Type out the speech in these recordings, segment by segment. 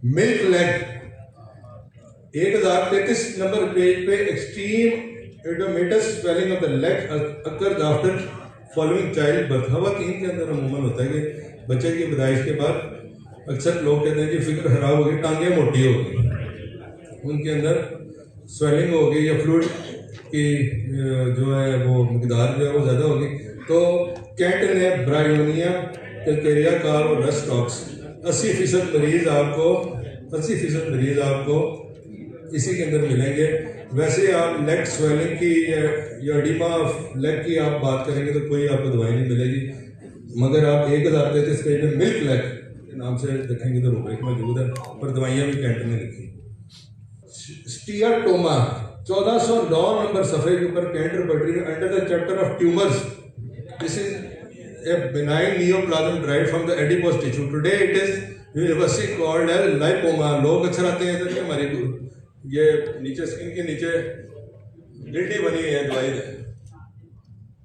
Milk leg 1033 number page पे extreme edematous swelling of the leg occurs after following child birth. खवातीन के अंदर अमूमन होता है कि बच्चे की पैदाइश के बाद अक्सर लोग कहते हैं कि फिक्र खराब हो गई, टांगें मोटी हो गई, उनके अंदर स्वेलिंग हो गई या फ्लूइड की जो है वो मकदार जो है वो ज़्यादा होगी। तो कैंट ने ब्रायोनिया कैलकेरिया कार और रस्टॉक्स 80% मरीज आपको इसी के अंदर मिलेंगे। वैसे आप लेग स्वेलिंग की या एडिमा लेग की आप बात करेंगे तो कोई आपको दवाई नहीं मिलेगी, मगर आप 1033 पेज में मिल्क लेग के नाम से देखेंगे तो रुपये मौजूद है, पर दवाइयाँ भी कैंट में लिखी। स्टियाटोमा 1409 नंबर सफ़े के ऊपर Canterbury under the chapter of tumours. This is a benign neoplasm derived from the adipose tissue. Today it is universally called as lipoma. लोग अक्सर आते हैं तो कि हमारी ये नीचे स्किन के नीचे गिल्टी बनी है दवाई दे,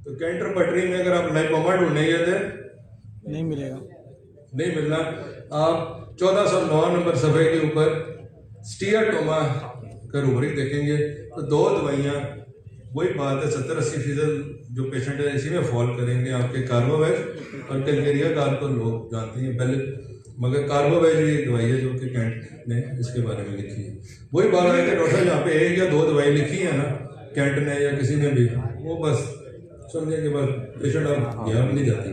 तो कैंटर पटरी में अगर आप लाइपोमा ढूंढेंगे तो नहीं मिलेगा, नहीं मिलना। आप 1409 नंबर सफ़े के ऊपर स्टियाटोमा का रूबरिक देखेंगे तो दो दवाइयाँ, वही बात है 70-80% जो पेशेंट है इसी में फॉल करेंगे आपके कार्बोवेज और कैलकेरिया कार को लोग जानते हैं पहले, मगर कार्बोवेज एक दवाई है जो कि कैंट ने इसके बारे में लिखी है। वही बात है कि डॉक्टर यहाँ पे एक या दो दवाई लिखी है ना कैंट ने या किसी ने भी, वो बस समझे कि बस पेशेंट आप गया भी नहीं जाती।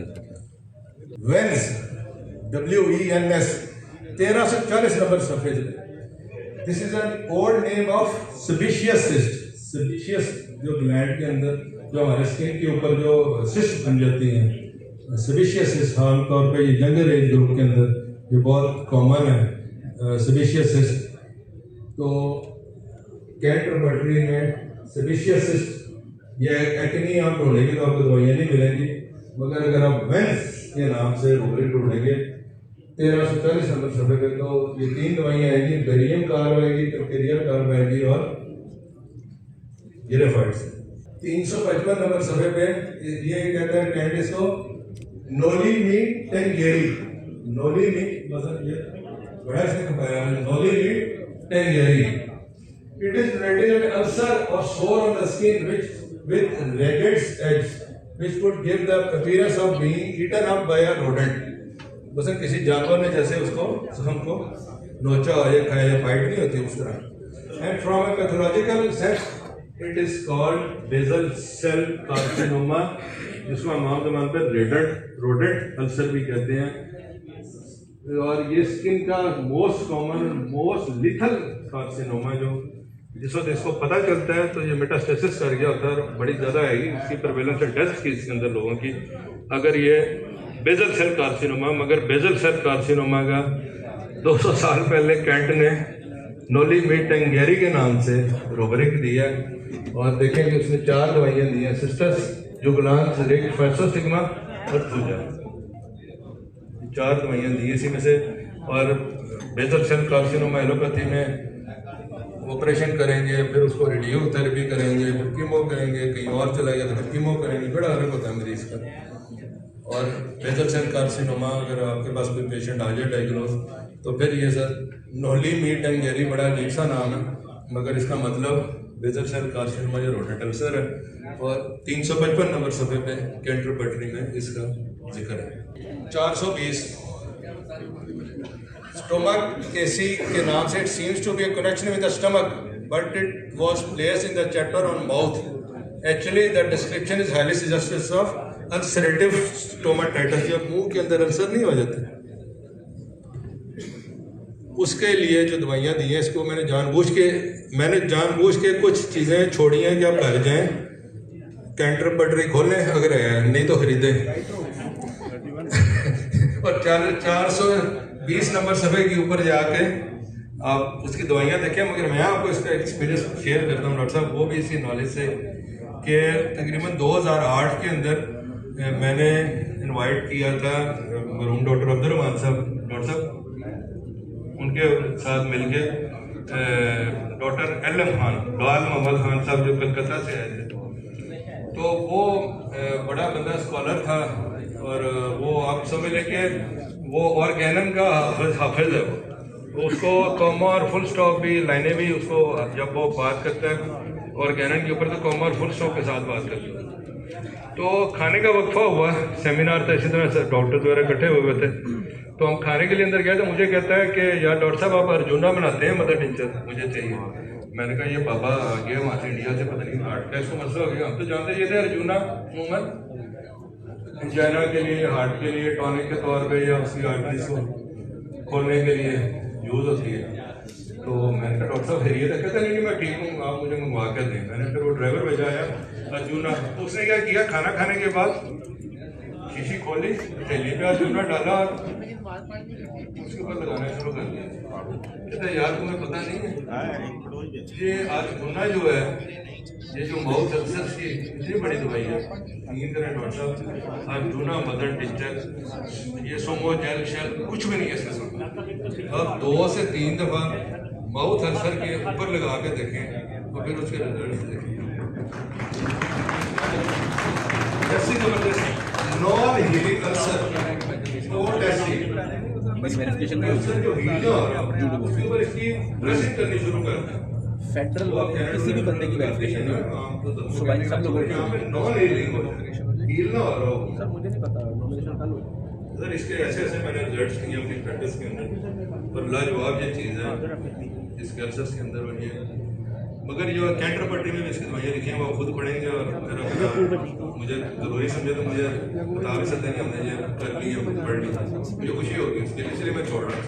वेंस WENS 1340 नंबर सफ़े। This is an old name of sebaceous cyst. Sebaceous जो ग्लैंड के अंदर जो हमारे स्किन के ऊपर जो सिस्ट बन जाती हैं, सेबिशियस सिस्ट आमतौर पे ये यंगर एज ग्रुप के अंदर ये बहुत कॉमन है सेबिशियस सिस्ट। तो कैंटर बटरी में सेबिशियस सिस्ट या एक्ने आप ढूंढेंगे तो आपको दवाइयाँ नहीं मिलेंगी, मगर अगर आप वेंस के नाम से रूबरिक ढूंढेंगे 1340 नंबर सफ़े पे तो ये तीन दवाइयाँ आएंगी, बेरियम कार्ब आएगी, कैलकेरिया कार्ब आएगी और गिरेफाइड्स। 355 नंबर सफ़े पे ये कहता है कैंट इसको noli me tangere. Noli me मतलब ये बड़ा से खपाया है, noli me tangere. It is radial ulcer और sore on the skin with ragged edge which could give the appearance of being eaten up by a rodent। बस किसी जानवर ने जैसे उसको हमको नोचा हो या खाया या फाइट नहीं होती उस तरह। And from a pathological sense it is called basal cell carcinoma, जिसको हम आम तौर पर रोडेंट अल्सर भी कहते हैं। और ये स्किन का most common most lethal carcinoma जो जिस वक्त इसको पता चलता है तो ये मेटास्टेसिस कर गया होता है, बड़ी ज़्यादा आएगी इसकी प्रेवेलेंस है डेथ की इसके अंदर लोगों की अगर ये बेजल सेल कार्सिनोमा। मगर बेजल सेल कार्सिनोमा का 200 साल पहले कैंट ने नोली मीट टेंगेरी के नाम से रूबरिक दिया और देखेंगे उसने 4 दवाइयाँ दी हैं, सिस्टस जुगलान रिक फैसोस्टिग्मा और दूजा, 4 दवाइयाँ दी इसी में से। और बेजल सेल कार्सिनोमा एलोपैथी में ऑपरेशन करेंगे, फिर उसको रेडियो थेरेपी करेंगे, फिर कीमो करेंगे, कहीं और चला गया तो फिर कीमो करेंगे, बड़ा अलग होता है मरीज का। और बेजल सेल कार्सिनोमा अगर आपके पास कोई पेशेंट आ जाए डायग्नोज तो फिर ये सर नोली मीट टेंगेरी बड़ा अजीब सा नाम है, मगर इसका मतलब बेजल सेल कार्सिनोमा जो रोडेंट अल्सर है। और 355 नंबर सफ़े पे कैंटर बटरी में इसका जिक्र है। 420 स्टोमक केसी के नाम से it seems to be a connection with the stomach but it was placed in the chapter on mouth. Actually the description is highly suggestive of ulcerative stomatitis, जब मुंह के अंदर अल्सर नहीं हो जाते उसके लिए जो दवाइयाँ दी हैं इसको मैंने जानबूझ के कुछ चीज़ें छोड़ी हैं कि आप लग जाएं, कैंटर बटरी खोलें अगर है नहीं तो खरीदें। और 420 नंबर सफ़े के ऊपर जाके आप उसकी दवाइयाँ देखें, मगर मैं आपको इसका एक्सपीरियंस शेयर करता हूँ डॉक्टर साहब, वो भी इसी नॉलेज से कि तकरीबन 2008 के अंदर मैंने इनवाइट किया था मरहूम डॉक्टर अब्दुर्रहमान साहब, डॉक्टर साहब उनके साथ मिलके डॉक्टर LM खान, लाल मोहम्मद खान साहब जो कलकत्ता से आए थे, तो वो बड़ा बंदा स्कॉलर था और वो आप समझ लें कि वो ऑर्गेनम का हाफिज है उसको कॉमा और फुल स्टॉप भी लाइनें भी उसको जब वो बात करता है और कैनन के ऊपर तो कॉमा और फुल स्टॉप के साथ बात करता है। तो खाने का वक्फा हुआ, सेमिनार था, इसी तरह डॉक्टर्स वगैरह इकट्ठे हुए थे। तो हम खाने के लिए अंदर गए तो मुझे कहता है कि यार डॉक्टर साहब आप अर्जुना बनाते हैं मदर टिंचर, मुझे चाहिए। मैंने कहा ये पापा आ गया वहाँ से इंडिया से, पता नहीं हार्ट टेस्ट का मसला हो गया। हम तो जानते ये थे अर्जुना अमूमन इंजाइना के लिए, हार्ट के लिए टॉनिक के तौर पे या उसकी आर्टरीज को खोलने के लिए यूज़ होती है। तो मैंने कहा डॉक्टर साहब खैरियत है? कहते नहीं मैं ठीक हूँ, आप मुझे मंगवा कर दें। मैंने फिर वो ड्राइवर भेजा आया अर्जुना, तो उसने क्या किया, खाना खाने के बाद शीशी खोली, थैली पे अर्जुना डाला और उसके ऊपर लगाना शुरू कर दिया। कहते यार तुम्हें पता नहीं है ये अर्जुना जो है, ये जो माउथ अल्सर्स की इतनी बड़ी दवाई है, यकीन करें डॉक्टर साहब, अर्जुना मदर टिंचर, ये सोमो जेल शेल कुछ भी नहीं है इसके साथ। अब 2 से 3 दफा माउथ अल्सर के ऊपर लगा के देखें तो फिर उसके रिजल्ट देखें। ऐसी जबरदस्ती नॉन हीलिंग अल्सर और ऐसी वेरिफिकेशन अल्सर जो हील हो रहा है उसके ऊपर इसकी ड्रेसिंग करनी शुरू करते हैं। फेडरल किसी भी बंदे की वेरिफिकेशन नहीं होती, सुबह सब लोगों की नॉन हीलिंग हील ना हो रहा हो। सर मुझे नहीं पता नॉमिनेशन कल हुई सर इसके ऐसे ऐसे मैंने रिजल्ट्स किए अपनी प्रैक्टिस के अंदर, और लाजवाब ये चीज़ है इसके अल्सर्स के अंदर बनी है। मगर जो कैंटर पट्टी में भी इसकी दवाइयाँ लिखी हैं वो खुद पढ़ेंगे, और मेरा मुझे ज़रूरी समझे तो मुझे बता भी सकते हैं कि हमने ये कर ली है, पढ़ ली, मुझे खुशी होगी इसके लिए, इसलिए मैं छोड़ रहा हूँ।